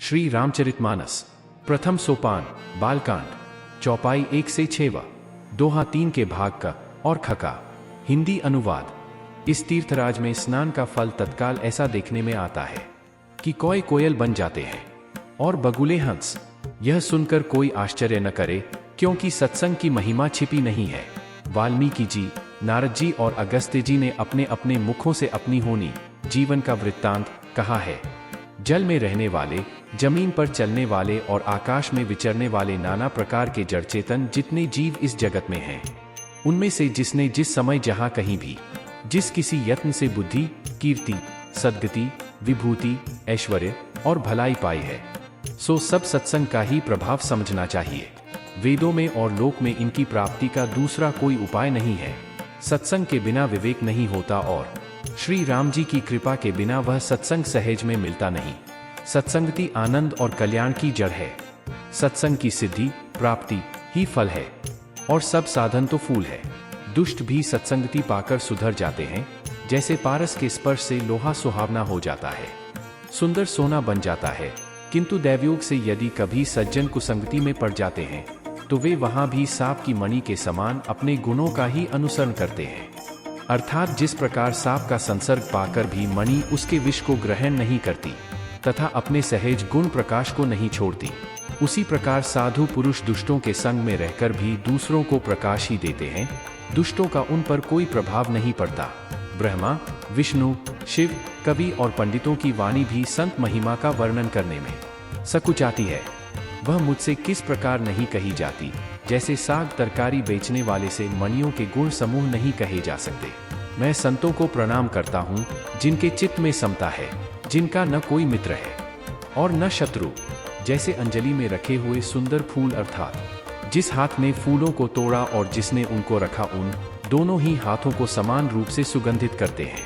श्री रामचरितमानस प्रथम सोपान बालकांड चौपाई 1 से 6 दोहा 3 के भाग का और खका। हिंदी अनुवाद। इस तीर्थराज में स्नान का फल तत्काल ऐसा देखने में आता है कि कोय कोयल बन जाते हैं और बगुले हंस। यह सुनकर कोई आश्चर्य न करे, क्योंकि सत्संग की महिमा छिपी नहीं है। वाल्मीकि जी, नारद जी और अगस्त्य जी ने अपने अपने मुखों से अपनी होनी जीवन का वृत्तांत कहा है। जल में रहने वाले, जमीन पर चलने वाले और आकाश में विचरने वाले नाना प्रकार के जड़ चेतन जितने जीव इस जगत में हैं, उनमें से जिसने जिस समय जहां कहीं भी जिस किसी यत्न से बुद्धि, कीर्ति, सद्गति, विभूति, ऐश्वर्य और भलाई पाई है, सो सब सत्संग का ही प्रभाव समझना चाहिए। वेदों में और लोक में इनकी प्राप्ति का दूसरा कोई उपाय नहीं है। सत्संग के बिना विवेक नहीं होता और श्री राम जी की कृपा के बिना वह सत्संग सहज में मिलता नहीं। सत्संगति आनंद और कल्याण की जड़ है। सत्संग की सिद्धि प्राप्ति ही फल है और सब साधन तो फूल है। दुष्ट भी सत्संगति पाकर सुधर जाते हैं, जैसे पारस के स्पर्श से लोहा सुहावना हो जाता है, सुंदर सोना बन जाता है। किंतु दैवयोग से यदि कभी सज्जन कुसंगति में पड़ जाते हैं, तो वे वहां भी सांप की मणि के समान अपने गुणों का ही अनुसरण करते हैं। अर्थात जिस प्रकार सांप का संसर्ग पाकर भी मणि उसके विष को ग्रहण नहीं करती तथा अपने सहज गुण प्रकाश को नहीं छोड़ती, उसी प्रकार साधु पुरुष दुष्टों के संग में रहकर भी दूसरों को प्रकाश ही देते हैं। दुष्टों का उन पर कोई प्रभाव नहीं पड़ता। ब्रह्मा, विष्णु, शिव, कवि और पंडितों की वाणी भी संत महिमा का वर्णन करने में सकुचाती है। वह मुझसे किस प्रकार नहीं कही जाती, जैसे साग तरकारी बेचने वाले से मणियों के गुण समूह नहीं कहे जा सकते। मैं संतों को प्रणाम करता हूँ, जिनके चित्त में समता है, जिनका न कोई मित्र है और न शत्रु। जैसे अंजलि में रखे हुए सुंदर फूल, अर्थात जिस हाथ ने फूलों को तोड़ा और जिसने उनको रखा, उन दोनों ही हाथों को समान रूप से सुगंधित करते हैं,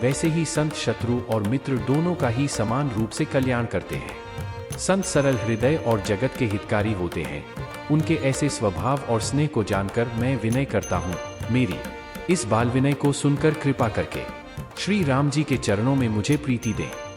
वैसे ही संत शत्रु और मित्र दोनों का ही समान रूप से कल्याण करते हैं। संत सरल हृदय और जगत के हितकारी होते हैं। उनके ऐसे स्वभाव और स्नेह को जानकर मैं विनय करता हूँ। मेरी इस बाल विनय को सुनकर कृपा करके श्री राम जी के चरणों में मुझे प्रीति दें।